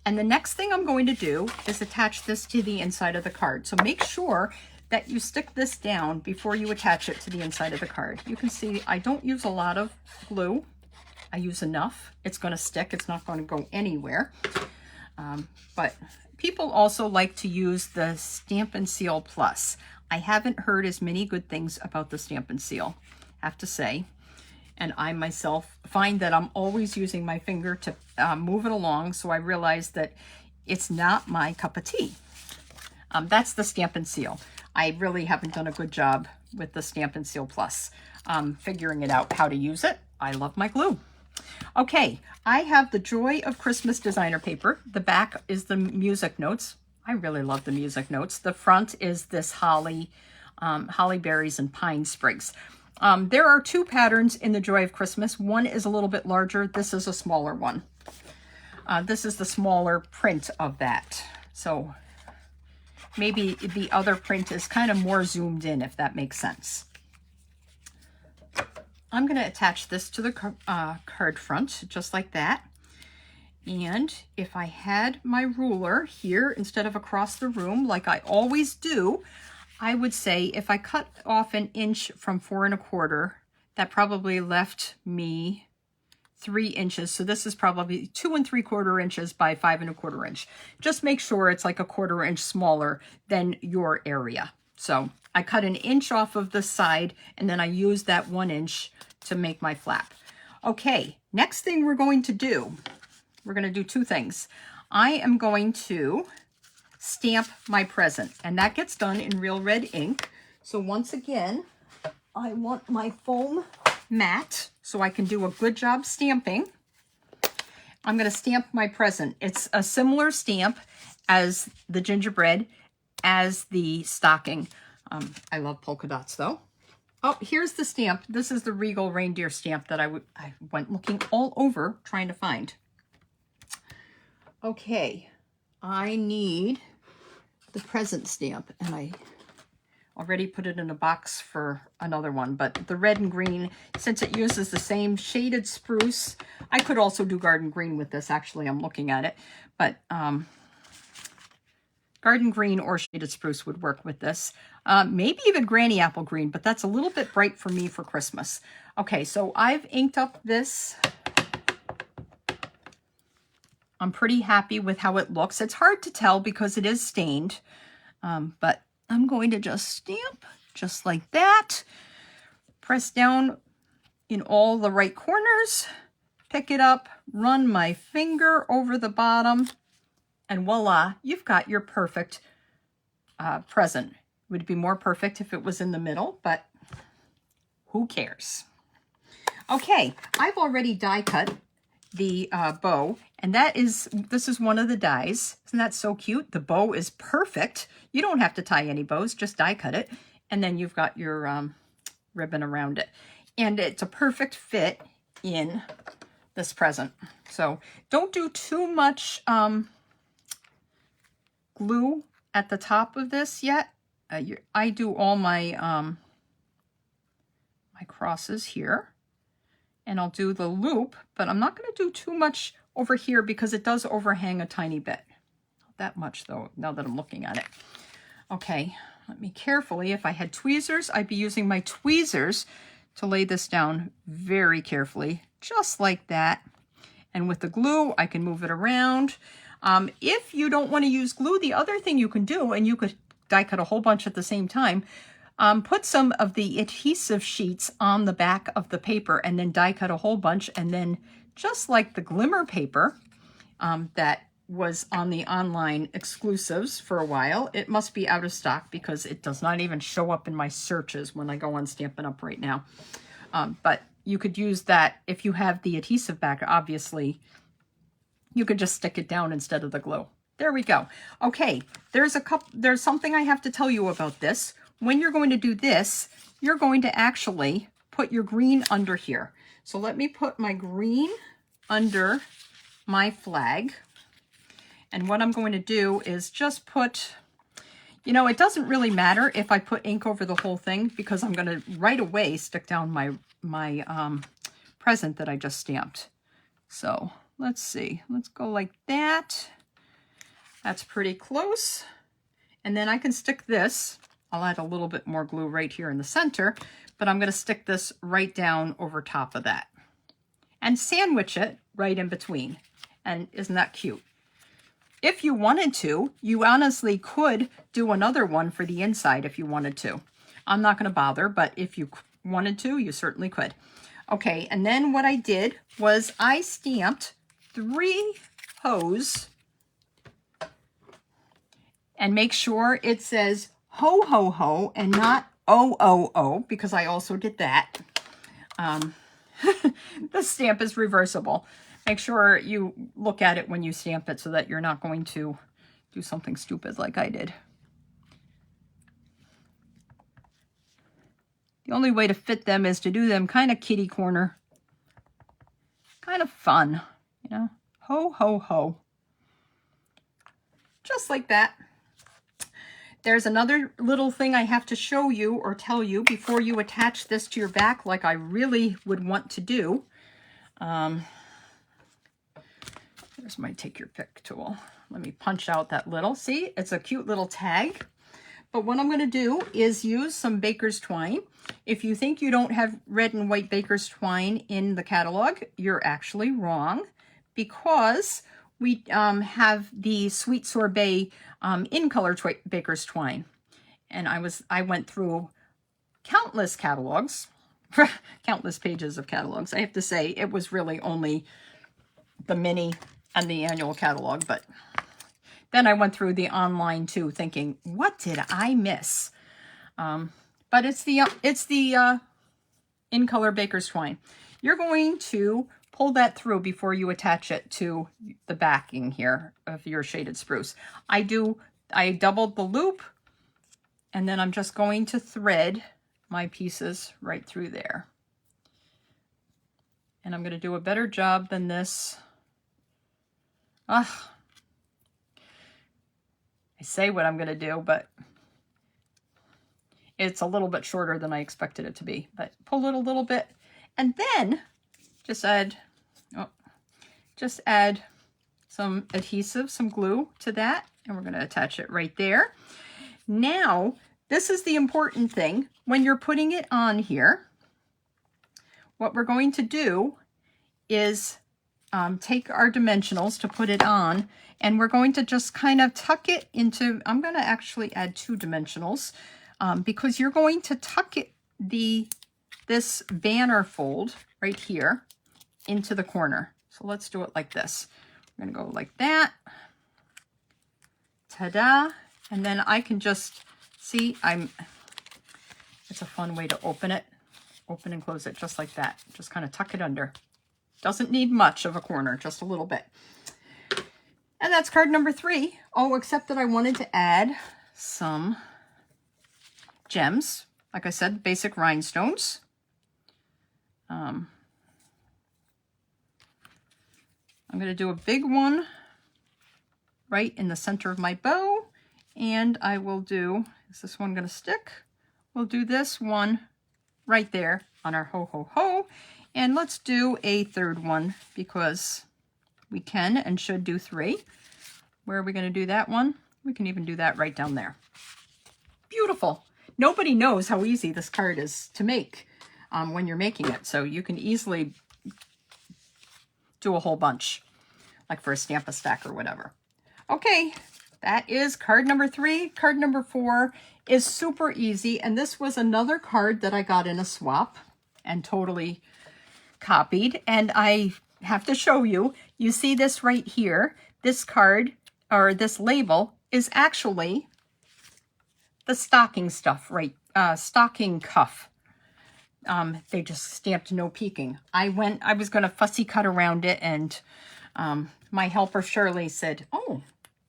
And the next thing I'm going to do is attach this to the inside of the card. So make sure that you stick this down before you attach it to the inside of the card. You can see I don't use a lot of glue. I use enough. It's going to stick. It's not going to go anywhere. But people also like to use the Stampin' Seal Plus. I haven't heard as many good things about the Stampin' Seal, I have to say. And I myself find that I'm always using my finger to move it along. So I realize that it's not my cup of tea. That's the Stampin' Seal. I really haven't done a good job with the Stampin' Seal Plus, figuring it out how to use it. I love my glue. Okay, I have the Joy of Christmas designer paper. The back is the music notes. I really love the music notes. The front is this holly berries and pine sprigs. There are 2 patterns in the Joy of Christmas. One is a little bit larger. This is a smaller one. This is the smaller print of that. So maybe the other print is kind of more zoomed in, if that makes sense. I'm going to attach this to the card front, just like that. And if I had my ruler here instead of across the room, like I always do, I would say if I cut off 1 inch from 4 1/4, that probably left me 3 inches. So this is probably 2 3/4 inches by 5 1/4 inch. Just make sure it's like a 1/4 inch smaller than your area. So I cut 1 inch off of the side, and then I used that 1 inch to make my flap. Okay, next thing we're going to do, we're going to do 2 things. I am going to stamp my present, and that gets done in Real Red ink. So once again, I want my foam mat so I can do a good job stamping. I'm going to stamp my present. It's a similar stamp as the gingerbread, as the stocking. I love polka dots though. Oh, here's the stamp. This is the Regal reindeer stamp that I went looking all over trying to find. Okay, I need the present stamp, and I already put it in a box for another one, but the red and green, since it uses the same shaded spruce, I could also do garden green with this. Actually, I'm looking at it, but garden green or shaded spruce would work with this. Maybe even granny apple green, but that's a little bit bright for me for Christmas. Okay, so I've inked up this. I'm pretty happy with how it looks. It's hard to tell because it is stained, but I'm going to just stamp just like that. Press down in all the right corners, pick it up, run my finger over the bottom, and voila, you've got your perfect present. It would be more perfect if it was in the middle, but who cares? Okay, I've already die cut the bow, and this is one of the dies. Isn't that so cute? The bow is perfect. You don't have to tie any bows, just die cut it, and then you've got your ribbon around it. And it's a perfect fit in this present. So don't do too much glue at the top of this yet. I do all my my crosses here, and I'll do the loop, but I'm not going to do too much over here because it does overhang a tiny bit. Not that much though, now that I'm looking at it. Okay, let me carefully, if I had tweezers, I'd be using my tweezers to lay this down very carefully, just like that. And with the glue, I can move it around. If you don't want to use glue, the other thing you can do, and you could die cut a whole bunch at the same time, put some of the adhesive sheets on the back of the paper and then die cut a whole bunch, and then just like the glimmer paper that was on the online exclusives for a while, it must be out of stock because it does not even show up in my searches when I go on Stampin' Up! Right now. But you could use that if you have the adhesive back, obviously. You could just stick it down instead of the glue. There we go. Okay, there's something I have to tell you about this. When you're going to do this, you're going to actually put your green under here. So let me put my green under my flag. And what I'm going to do is just put, you know, it doesn't really matter if I put ink over the whole thing because I'm going to right away stick down my present that I just stamped. So let's see, let's go like that. That's pretty close. And then I can stick this, I'll add a little bit more glue right here in the center, but I'm going to stick this right down over top of that and sandwich it right in between. And isn't that cute? If you wanted to, you honestly could do another one for the inside if you wanted to. I'm not going to bother, but if you wanted to, you certainly could. Okay, and then what I did was I stamped 3 hoes, and make sure it says ho ho ho and not o o o, because I also did that. The stamp is reversible. Make sure you look at it when you stamp it so that you're not going to do something stupid like I did. The only way to fit them is to do them kind of kitty corner. Kind of fun, you know? Ho, ho, ho. Just like that. There's another little thing I have to show you or tell you before you attach this to your back like I really would want to do. There's my take your pick tool. Let me punch out that little, see, it's a cute little tag. But what I'm going to do is use some baker's twine. If you think you don't have red and white baker's twine in the catalog, you're actually wrong, because we have the Sweet Sorbet in color baker's twine. And I went through countless catalogs, countless pages of catalogs. I have to say it was really only the mini and the annual catalog, but then I went through the online too, thinking, what did I miss? But it's the in color baker's twine. You're going to pull that through before you attach it to the backing here of your shaded spruce. I doubled the loop, and then I'm just going to thread my pieces right through there. And I'm going to do a better job than this. I say what I'm going to do, but it's a little bit shorter than I expected it to be. But pull it a little bit, and then just add some adhesive, some glue to that, and we're going to attach it right there. Now, this is the important thing. When you're putting it on here, what we're going to do is take our dimensionals to put it on, and we're going to just kind of tuck it into, I'm going to actually add 2 dimensionals because you're going to tuck it, this banner fold right here into the corner. So let's do it like this. We're going to go like that. Ta-da. And then I can just see, it's a fun way to open it. Open and close it just like that. Just kind of tuck it under. Doesn't need much of a corner, just a little bit. And that's card number 3. Oh, except that I wanted to add some gems. Like I said, basic rhinestones. I'm going to do a big one right in the center of my bow. And I will do, is this one going to stick? We'll do this one right there on our ho ho ho. And let's do a third one because we can and should do 3. Where are we going to do that one? We can even do that right down there. Beautiful. Nobody knows how easy this card is to make when you're making it. So you can easily do a whole bunch, like for a Stamp-A-Stack or whatever. Okay, that is card number 3. Card number 4 is super easy. And this was another card that I got in a swap and totally copied. And I have to show you, you see this right here. This card, or this label, is actually the stocking stuff, right? Stocking cuff. They just stamped no peeking. I was going to fussy cut around it, and my helper Shirley said, oh,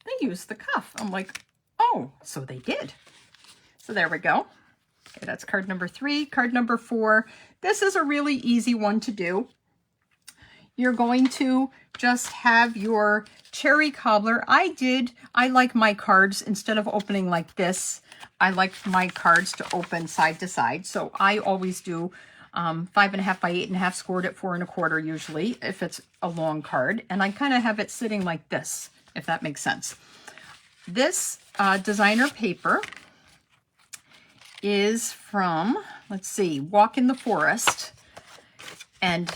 they used the cuff. I'm like, oh, so they did. So there we go. Okay, that's card number 3. Card number 4. This is a really easy one to do. You're going to just have your cherry cobbler. I like my cards, instead of opening like this, I like my cards to open side to side. So I always do 5.5 by 8.5, scored at 4 1/4 usually, if it's a long card. And I kind of have it sitting like this, if that makes sense. This designer paper is from, let's see, Walk in the Forest. And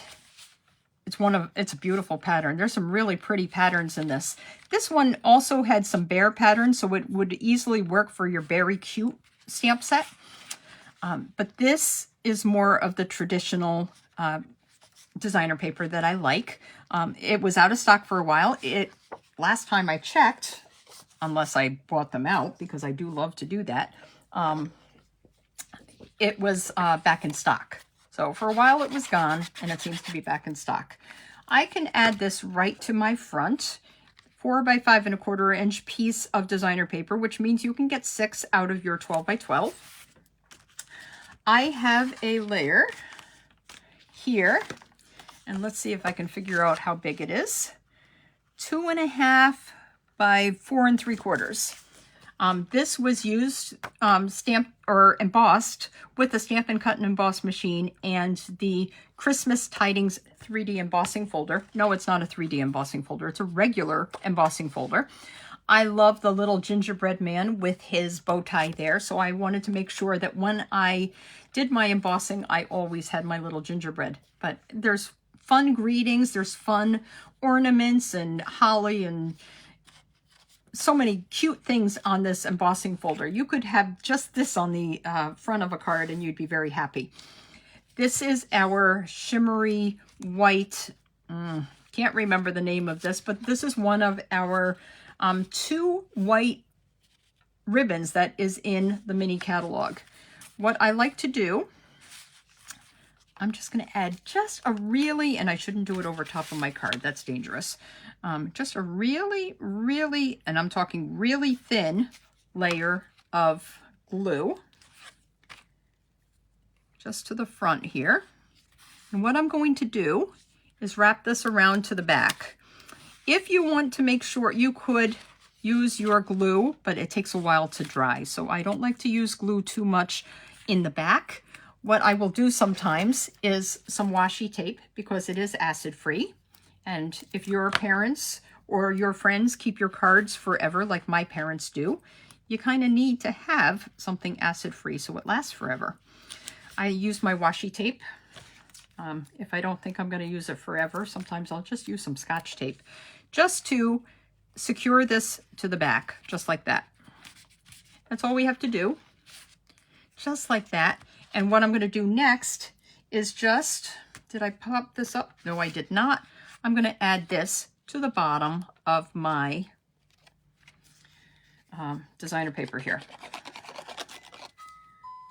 it's a beautiful pattern. There's some really pretty patterns in this. This one also had some bear patterns, so it would easily work for your Berry Cute stamp set. But this is more of the traditional designer paper that I like. It was out of stock for a while. Last time I checked, unless I bought them out, because I do love to do that, it was back in stock. So for a while it was gone, and it seems to be back in stock. I can add this right to my front 4 by 5 1/4 inch piece of designer paper, which means you can get 6 out of your 12 by 12. I have a layer here, and let's see if I can figure out how big it is. 2.5 by 4 3/4. This was used, stamped or embossed with the Stampin' Cut and Emboss machine and the Christmas Tidings 3D embossing folder. No, it's not a 3D embossing folder. It's a regular embossing folder. I love the little gingerbread man with his bow tie there. So I wanted to make sure that when I did my embossing, I always had my little gingerbread. But there's fun greetings. There's fun ornaments and holly and so many cute things on this embossing folder. You could have just this on the front of a card and you'd be very happy. This is our shimmery white, can't remember the name of this, but this is one of our 2 white ribbons that is in the mini catalog. What I like to do, I'm just going to add just a really, and I shouldn't do it over top of my card, that's dangerous. Just a really, really, and I'm talking really thin layer of glue just to the front here. And what I'm going to do is wrap this around to the back. If you want to make sure, you could use your glue, but it takes a while to dry. So I don't like to use glue too much in the back. What I will do sometimes is some washi tape, because it is acid free. And if your parents or your friends keep your cards forever, like my parents do, you kind of need to have something acid free so it lasts forever. I use my washi tape. If I don't think I'm going to use it forever, sometimes I'll just use some Scotch tape just to secure this to the back, just like that. That's all we have to do, just like that. And what I'm going to do next is just, did I pop this up? No, I did not. I'm going to add this to the bottom of my designer paper here.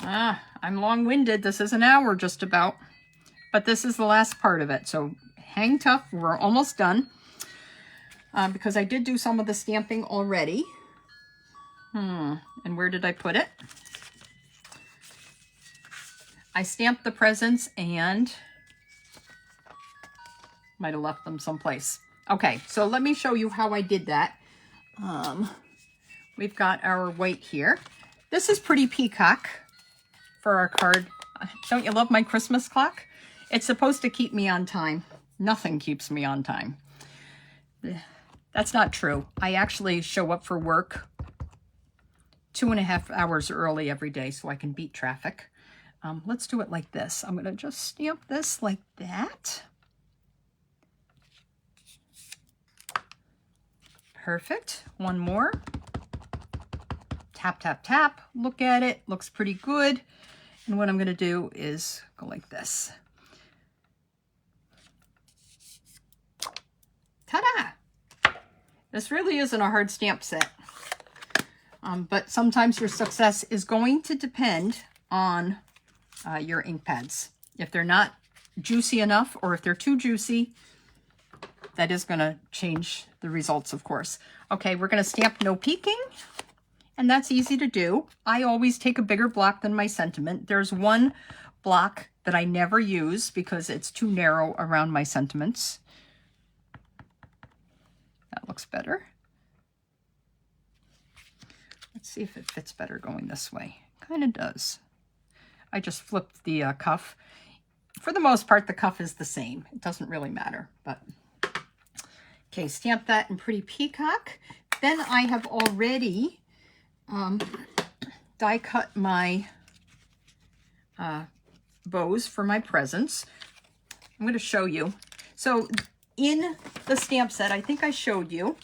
I'm long-winded. This is an hour just about, but this is the last part of it. So hang tough. We're almost done because I did do some of the stamping already. And where did I put it? I stamped the presents and might have left them someplace. Okay, so let me show you how I did that. We've got our white here. This is Pretty Peacock for our card. Don't you love my Christmas clock? It's supposed to keep me on time. Nothing keeps me on time. That's not true. I actually show up for work 2.5 hours early every day so I can beat traffic. Let's do it like this. I'm going to just stamp this like that. Perfect. One more. Tap, tap, tap. Look at it. Looks pretty good. And what I'm going to do is go like this. Ta-da! This really isn't a hard stamp set. But sometimes your success is going to depend on your ink pads. If they're not juicy enough, or if they're too juicy, that is going to change the results, of course. Okay, we're going to stamp No Peeking, and that's easy to do. I always take a bigger block than my sentiment. There's one block that I never use because it's too narrow around my sentiments. That looks better. Let's see if it fits better going this way. Kind of does. I just flipped the cuff. For the most part, the cuff is the same. It doesn't really matter, but okay, stamp that in Pretty Peacock. Then I have already die cut my bows for my presents. I'm going to show you. So in the stamp set, I think I showed you,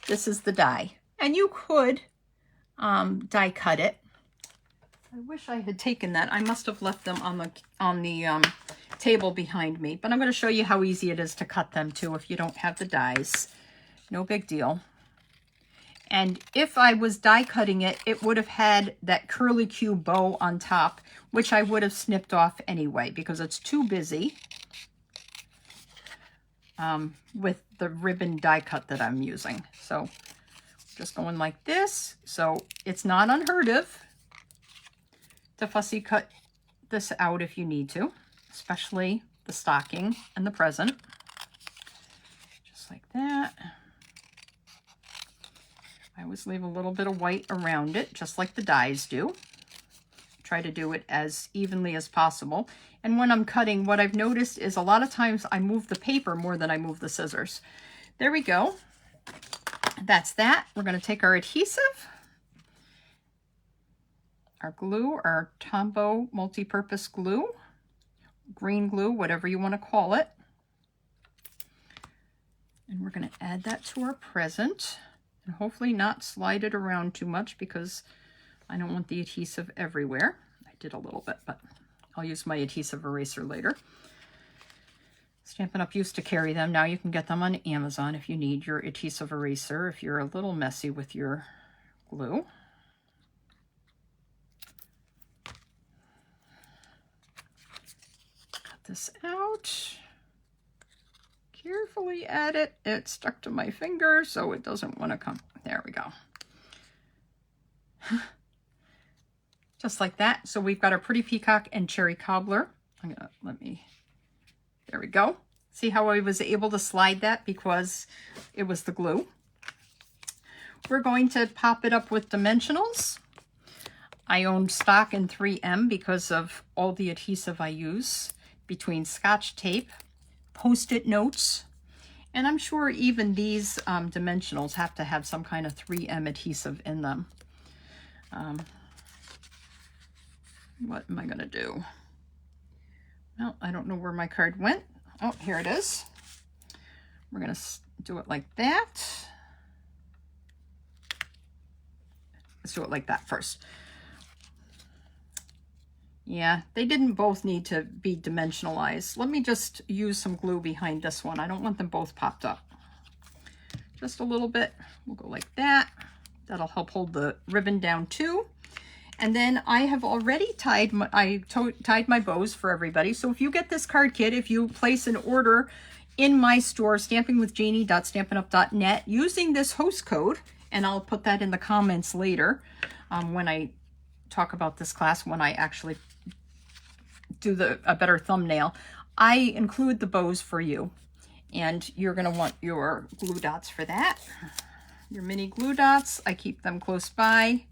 this is the die. And you could die cut it. I wish I had taken that. I must have left them on the table behind me, but I'm going to show you how easy it is to cut them too if you don't have the dies. No big deal. And if I was die cutting it, it would have had that curly Q bow on top, which I would have snipped off anyway because it's too busy with the ribbon die cut that I'm using. So just going like this. So it's not unheard of to fussy cut this out if you need to, especially the stocking and the present. Just like that. I always leave a little bit of white around it, just like the dies do. Try to do it as evenly as possible. And when I'm cutting, what I've noticed is a lot of times I move the paper more than I move the scissors. There we go. That's that. We're going to take our adhesive, our glue, our Tombow multi-purpose glue, green glue, whatever you want to call it. And we're going to add that to our present. And hopefully not slide it around too much because I don't want the adhesive everywhere. I did a little bit, but I'll use my adhesive eraser later. Stampin' Up! Used to carry them. Now you can get them on Amazon if you need your adhesive eraser, if you're a little messy with your glue. Cut this out. Carefully add it. It's stuck to my finger, so it doesn't want to come. There we go. Just like that. So we've got our Pretty Peacock and Cherry Cobbler. There we go. See how I was able to slide that because it was the glue. We're going to pop it up with dimensionals. I own stock in 3M because of all the adhesive I use between Scotch tape, Post-it notes, and I'm sure even these dimensionals have to have some kind of 3M adhesive in them. What am I going to do? Well, I don't know where my card went. Oh, here it is. We're going to do it like that. Let's do it like that first. Yeah, they didn't both need to be dimensionalized. Let me just use some glue behind this one. I don't want them both popped up. Just a little bit. We'll go like that. That'll help hold the ribbon down too. And then I have already tied my bows for everybody. So if you get this card kit, if you place an order in my store, stampingwithjanie.stampinup.net, using this host code, and I'll put that in the comments later when I talk about this class, when I actually do a better thumbnail, I include the bows for you. And you're going to want your glue dots for that. Your mini glue dots, I keep them close by.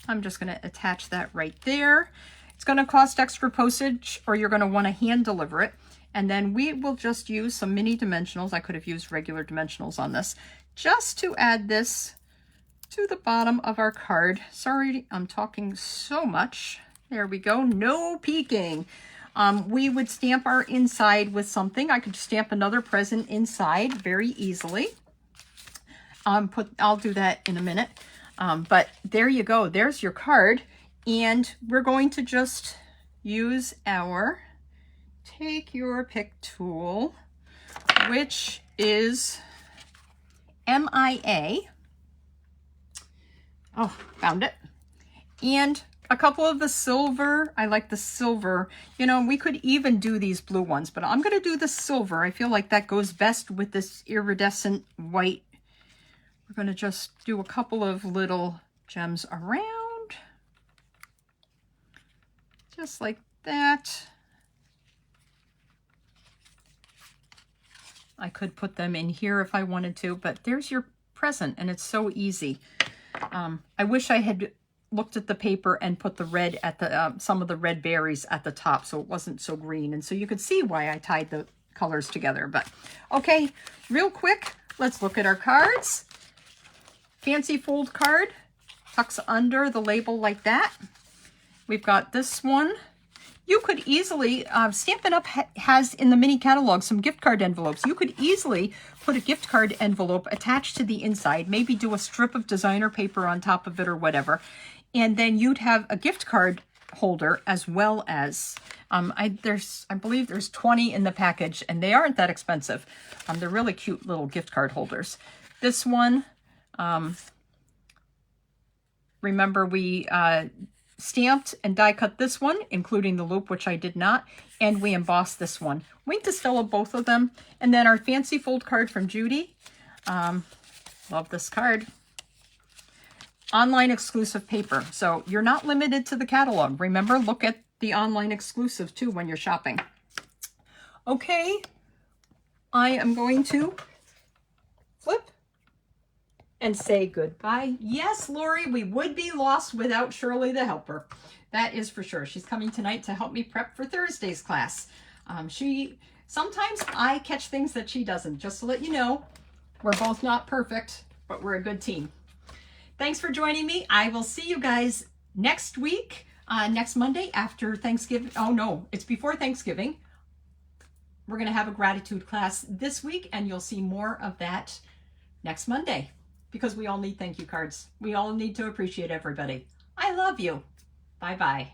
I'm just going to attach that right there. It's going to cost extra postage, or you're going to want to hand deliver it. And then we will just use some mini dimensionals. I could have used regular dimensionals on this, just to add this to the bottom of our card. Sorry, I'm talking so much. There we go. No peeking. We would stamp our inside with something. I could stamp another present inside very easily. I'll do that in a minute. But there you go. There's your card. And we're going to just use our take your pick tool, which is MIA. Oh, found it. And a couple of the silver. I like the silver. You know, we could even do these blue ones, but I'm going to do the silver. I feel like that goes best with this iridescent white. We're going to just do a couple of little gems around. Just like that. I could put them in here if I wanted to, but there's your present, and it's so easy. I wish I had looked at the paper and put the red at the some of the red berries at the top, so it wasn't so green, and so you could see why I tied the colors together. But okay, real quick, let's look at our cards. Fancy fold card, tucks under the label like that. We've got this one. You could easily, Stampin' Up! Has in the mini catalog some gift card envelopes. You could easily put a gift card envelope attached to the inside, maybe do a strip of designer paper on top of it or whatever, and then you'd have a gift card holder as well as, I believe there's 20 in the package, and they aren't that expensive. They're really cute little gift card holders. This one, remember we stamped and die cut this one, including the loop, which I did not, and we embossed this one. Wink to Stella, both of them. And then our fancy fold card from Judy. Love this card. Online exclusive paper. So you're not limited to the catalog. Remember, look at the online exclusive too when you're shopping. Okay, I am going to flip and say goodbye. Yes, Lori, we would be lost without Shirley the helper. That is for sure. She's coming tonight to help me prep for Thursday's class. Sometimes I catch things that she doesn't. Just to let you know, we're both not perfect, but we're a good team. Thanks for joining me. I will see you guys next week, next Monday after Thanksgiving. Oh no, it's before Thanksgiving. We're going to have a gratitude class this week, and you'll see more of that next Monday. Because we all need thank you cards. We all need to appreciate everybody. I love you. Bye-bye.